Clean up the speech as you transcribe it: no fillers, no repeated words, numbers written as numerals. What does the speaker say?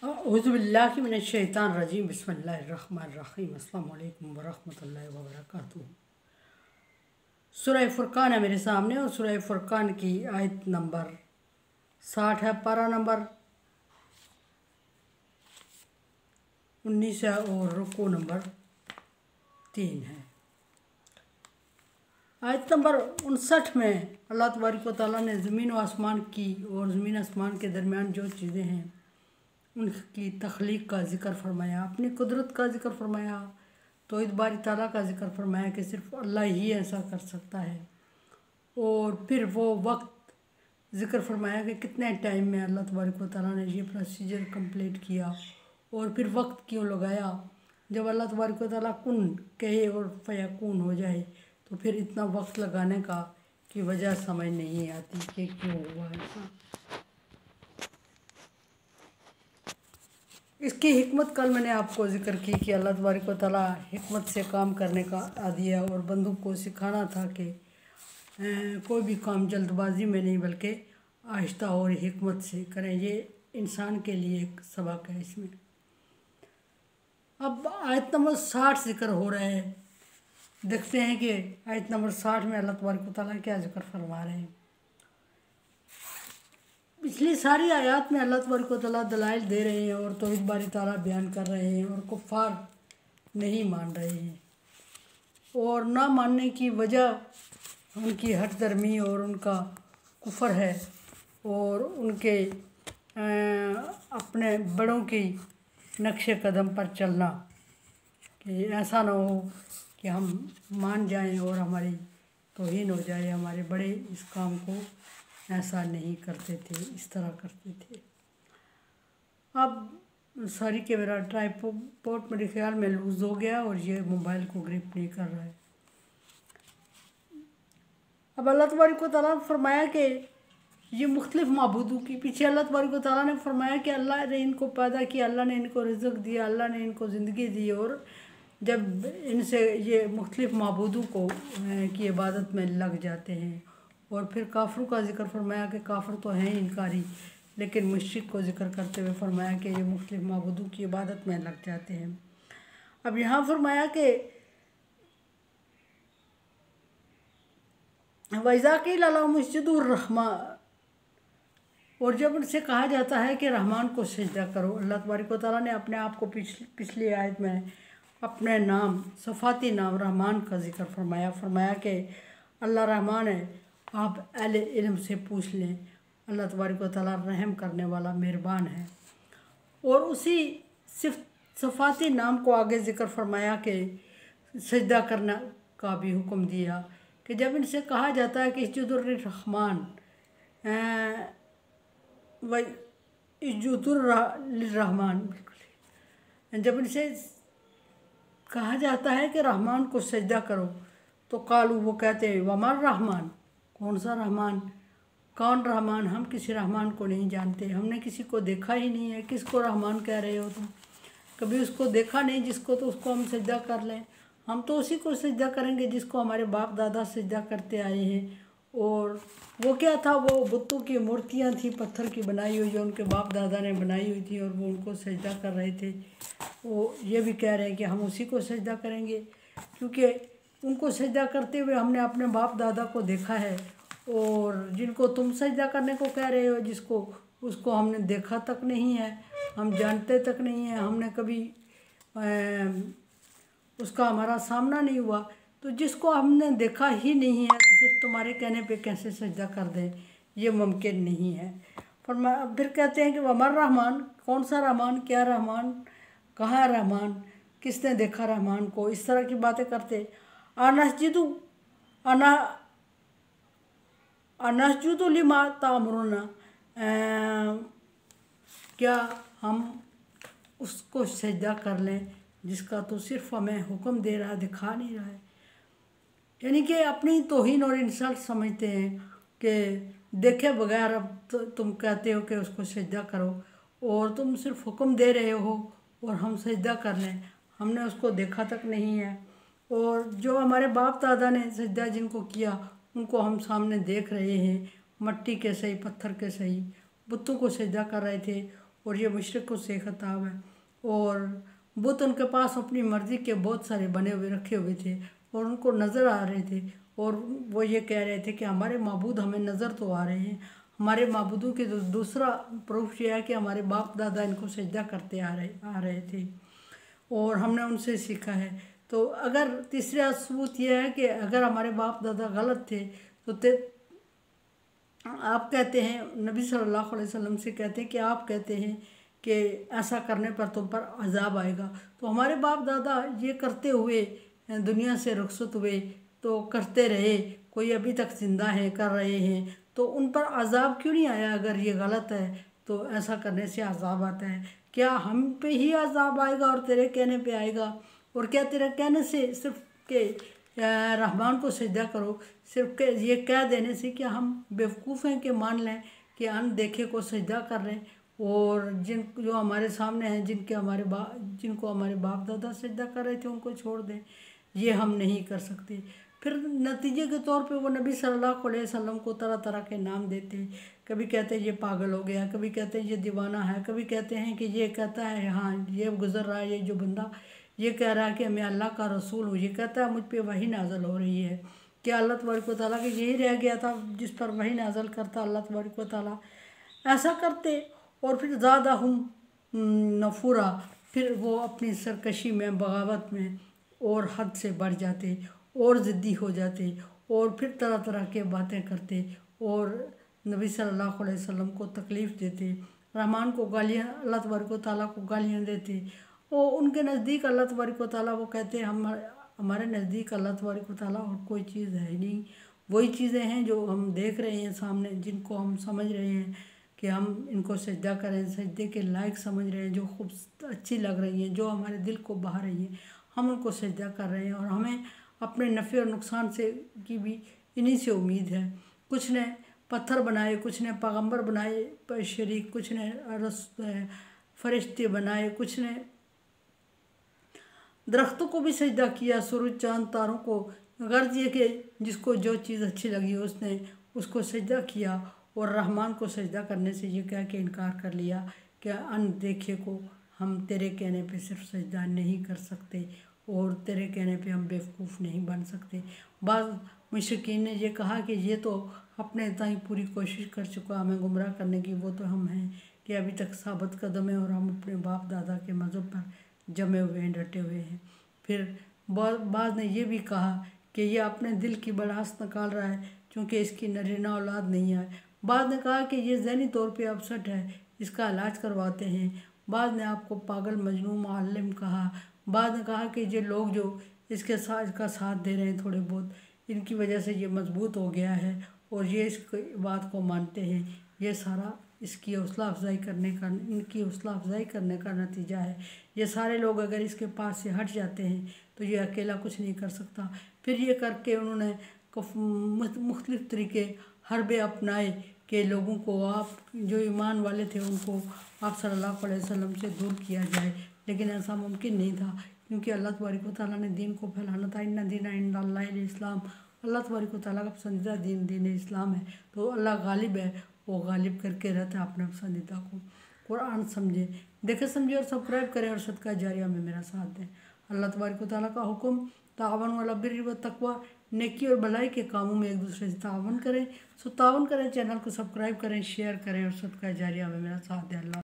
औज़ुबिल्लाहि मिनश्शैतानिर्रजीम बिस्मिल्लाहिर्रहमानिर्रहीम अस्सलामु अलैकुम वरहमतुल्लाहि वबरकातुहू। सूरह फुरकान है मेरे सामने और सूरह फुरकान की आयत नंबर 60 है, पारा नंबर 19 है और रुकू नंबर 3 है। आयत नंबर 59 में अल्लाह तबारक व तआला ने ज़मीन व आसमान की और ज़मीन आसमान के दरमियान जो चीज़ें हैं उनकी तख्लीक का ज़िक्र फरमाया, अपनी कुदरत का ज़िक्र फरमाया, तौहीद बारी ताला का ज़िक्र फरमाया कि सिर्फ़ अल्लाह ही ऐसा कर सकता है। और फिर वो वक्त ज़िक्र फरमाया कि कितने टाइम में अल्लाह तबारक व तआला ने ये प्रोसीजर कंप्लीट किया और फिर वक्त क्यों लगाया। जब अल्लाह तबारक व तआला कुन कहे और फयकून हो जाए तो फिर इतना वक्त लगाने का की वजह समझ नहीं आती कि क्यों हुआ ऐसा। इसकी हिकमत कल मैंने आपको ज़िक्र की कि अल्लाह तबारक व तआला हिकमत से काम करने का आदी है और बंदों को सिखाना था कि कोई भी काम जल्दबाजी में नहीं बल्कि आहिस्ता और हिकमत से करें। ये इंसान के लिए एक सबक है इसमें। अब आयत नंबर 60 ज़िक्र हो रहा है। देखते हैं कि आयत नंबर 60 में अल्लाह तबारक व तआला क्या ज़िक्र फरमा रहे हैं। पिछली सारी आयत में अल्लाह तबारक व तआला दलाइल दे रहे हैं और तौहीद बारी ताला बयान कर रहे हैं और कुफ़ार नहीं मान रहे हैं और ना मानने की वजह उनकी हट दर्मी और उनका कुफर है और उनके अपने बड़ों की नक्शे कदम पर चलना कि ऐसा ना हो कि हम मान जाएं और हमारी तौहीन हो जाए। हमारे बड़े इस काम को ऐसा नहीं करते थे, इस तरह करते थे। अब सॉरी कि मेरा ट्राइपॉड मेरे ख्याल में लूज़ हो गया और ये मोबाइल को ग्रिप नहीं कर रहा है। अब अल्लाह तबारक व तआला ने फरमाया कि ये मुख्तलिफ माबूदों के पीछे अल्लाह तबारक व तआला ने फरमाया कि अल्लाह ने इनको पैदा किया, अल्लाह ने इनको रिज़्क़ दिया, अल्लाह ने इनको ज़िंदगी दी और जब इनसे ये मुख्तलिफ माबूदों को की इबादत में लग जाते हैं और फिर काफिरों का ज़िक्र फरमाया कि काफिर तो हैं इनकारी, लेकिन मुश्रिक को ज़िक्र करते हुए फरमाया कि ये मुख्तलिफ माबूदों की इबादत में लग जाते हैं। अब यहाँ फरमाया कि वैज़ाक़िल लहुम उसजुदुर रहमान, और जब उनसे कहा जाता है कि रहमान को सजदा करो। अल्लाह तबारक व तआला ने अपने आप को पिछली आयत में अपने नाम सफ़ाती नाम रहमान का ज़िक्र फरमाया कि अल्लाह रहमान है, आप अहले इल्म से पूछ लें। अल्लाह तबारक व तआला रहम करने वाला मेहरबान है। और उसी सफ़ाती नाम को आगे ज़िक्र फरमाया कि सजदा करना का भी हुक्म दिया कि जब इनसे कहा जाता है कि इसजुदुर रहमान इसजुदुर रहमान, जब इनसे कहा जाता है कि रहमान को सजदा करो तो कालू वो कहते हैं वमर रहमान, कौन सा रहमान, कौन रहमान, हम किसी रहमान को नहीं जानते, हमने किसी को देखा ही नहीं है। किसको रहमान कह रहे हो तुम, कभी उसको देखा नहीं जिसको, तो उसको हम सजदा कर लें। हम तो उसी को सजदा करेंगे जिसको हमारे बाप दादा सजदा करते आए हैं। और वो क्या था, वो बुतों की मूर्तियाँ थी पत्थर की बनाई हुई जो उनके बाप दादा ने बनाई हुई थी और वो उनको सजदा कर रहे थे। वो ये भी कह रहे हैं कि हम उसी को सजदा करेंगे क्योंकि उनको सजदा करते हुए हमने अपने बाप दादा को देखा है। और जिनको तुम सजदा करने को कह रहे हो, जिसको उसको हमने देखा तक नहीं है, हम जानते तक नहीं है, हमने कभी उसका हमारा सामना नहीं हुआ, तो जिसको हमने देखा ही नहीं है तो सिर्फ तुम्हारे कहने पे कैसे सजदा कर दें, ये मुमकिन नहीं है। फिर कहते हैं कि वमर रहमान, कौन सा रहमान, क्या रहमान, कहाँ रहमान, किसने देखा रहमान को, इस तरह की बातें करते। अनस्जुदु लिमा तामुरुना, क्या हम उसको सजदा कर लें जिसका तो सिर्फ हमें हुक्म दे रहा, दिखा नहीं रहा है। यानी कि अपनी तौहीन और इंसल्ट समझते हैं कि देखे बगैर अब तुम कहते हो कि उसको सजदा करो और तुम सिर्फ हुक्म दे रहे हो और हम सजदा कर लें, हमने उसको देखा तक नहीं है। और जो हमारे बाप दादा ने सजदा जिनको किया उनको हम सामने देख रहे हैं, मट्टी के सही पत्थर के सही बुतों को सजदा कर रहे थे और ये मुशरिकों से खिताब है। और बुत उनके पास अपनी मर्ज़ी के बहुत सारे बने हुए रखे हुए थे और उनको नज़र आ रहे थे, और वो ये कह रहे थे कि हमारे माबूद हमें नज़र तो आ रहे हैं। हमारे माबूदों के दूसरा प्रूफ ये है कि हमारे बाप दादा इनको सजदा करते आ रहे थे और हमने उनसे सीखा है। तो अगर तीसरा सबूत यह है कि अगर हमारे बाप दादा गलत थे तो आप कहते हैं, नबी सल्लल्लाहु अलैहि वसल्लम से कहते हैं कि आप कहते हैं कि ऐसा करने पर तुम पर अजाब आएगा। तो हमारे बाप दादा ये करते हुए दुनिया से रुखसत हुए तो करते रहे, कोई अभी तक जिंदा है कर रहे हैं, तो उन पर अजाब क्यों नहीं आया? अगर ये गलत है तो ऐसा करने से अजाब आता है, क्या हम पे ही अजाब आएगा और तेरे कहने पे आएगा? और क्या तेरे कहने से सिर्फ के रहमान को सजदा करो, सिर्फ के ये कह देने से क्या हम बेवकूफ़ हैं कि मान लें कि अनदेखे को सजदा कर रहे हैं, और जो हमारे सामने हैं जिनको हमारे बाप दादा सजदा कर रहे थे उनको छोड़ दें? ये हम नहीं कर सकते। फिर नतीजे के तौर पे वो नबी सल्लल्लाहु अलैहि वसल्लम को तरह तरह के नाम देते हैं। कभी कहते हैं ये पागल हो गया, कभी कहते हैं ये दीवाना है, कभी कहते हैं कि ये कहता है हाँ ये गुज़र रहा है, ये जो बंदा ये कह रहा है कि मैं अल्लाह का रसूल हूँ, ये कहता है मुझ पे वही नाज़िल हो रही है। क्या अल्लाह तबारक व तआला के यही रह गया था जिस पर वही नाज़िल करता अल्लाह तबारक व तआला? ऐसा करते और फिर ज़्यादा हम नफूरा, फिर वो अपनी सरकशी में बगावत में और हद से बढ़ जाते और ज़िद्दी हो जाते और फिर तरह तरह के बातें करते और नबी सल्लल्लाहु अलैहि वसल्लम को तकलीफ़ देते, रहमान को गालियाँ, अल्लाह तबारक व तआला को गालियाँ देते। और उनके नज़दीक अल्लाह तबारक व तआला, वो कहते हैं हमारे नज़दीक अल्लाह तबारक व तआला और कोई चीज़ है नहीं, वही चीज़ें हैं जो हम देख रहे हैं सामने, जिनको हम समझ रहे हैं कि हम इनको सजदा करें, सजदे के लायक समझ रहे हैं, जो खूब अच्छी लग रही हैं, जो हमारे दिल को भा रही हैं, हम उनको सजदा कर रहे हैं। और हमें अपने नफ़े और नुकसान से की भी इन्हीं से उम्मीद है। कुछ ने पत्थर बनाए, कुछ ने पैगंबर बनाए शरीक, कुछ ने फरिश्ते बनाए, कुछ ने दरख्तों को भी सजदा किया, सूरज चांद तारों को, गर्ज ये कि जिसको जो चीज़ अच्छी लगी उसने उसको सजदा किया। और रहमान को सजदा करने से ये कह के इनकार कर लिया कि अनदेखे को हम तेरे कहने पे सिर्फ सजदा नहीं कर सकते और तेरे कहने पे हम बेवकूफ़ नहीं बन सकते। बाज़ मुशरिकीन ने ये कहा कि ये तो अपने ताईं पूरी कोशिश कर चुका हमें गुमराह करने की, वो तो हम हैं कि अभी तक साबित कदम है और हम अपने बाप दादा के मज़हब पर जमे हुए हैं, डटे हुए हैं। फिर बाज़ ने ये भी कहा कि ये अपने दिल की बड़ास निकाल रहा है क्योंकि इसकी नरीना औलाद नहीं है। बाज़ ने कहा कि ये ज़हनी तौर पे अपसेट है, इसका इलाज करवाते हैं। बाज़ ने आपको पागल मजनून मुअल्लिम कहा। बाज़ ने कहा कि ये लोग जो इसका साथ दे रहे हैं थोड़े बहुत, इनकी वजह से ये मजबूत हो गया है और ये इस बात को मानते हैं। ये सारा इनकी हौसला अफजाई करने का नतीजा है। ये सारे लोग अगर इसके पास से हट जाते हैं तो ये अकेला कुछ नहीं कर सकता। फिर ये करके उन्होंने मुख्तलिफ़ तरीके हरबे अपनाए कि लोगों को, आप जो ईमान वाले थे उनको आप सल्लल्लाहु अलैहि वसल्लम से दूर किया जाए, लेकिन ऐसा मुमकिन नहीं था क्योंकि अल्लाह तबारक व तआला ने दीन को फैलाना था। इन्ना दीन इंदल्लाहिल इस्लाम, अल्लाह तबारक व तआला का पसंदीदा दीन इस्लाम है। तो अल्लाह गालिब है, वो गालिब करके रहता है अपने पसंदीदा को। कुरान समझे, देखे समझे और सब्सक्राइब करें और सदका जारिया में मेरा साथ दें। अल्लाह तबारक व तआला का हुक्म, तावन अला बिर्रि व तक़वा, नेकी और भलाई के कामों में एक दूसरे से तावन करें। तावन करें, चैनल को सब्सक्राइब करें, शेयर करें और सदका जारिया में मेरा साथ दें। अल्लाह।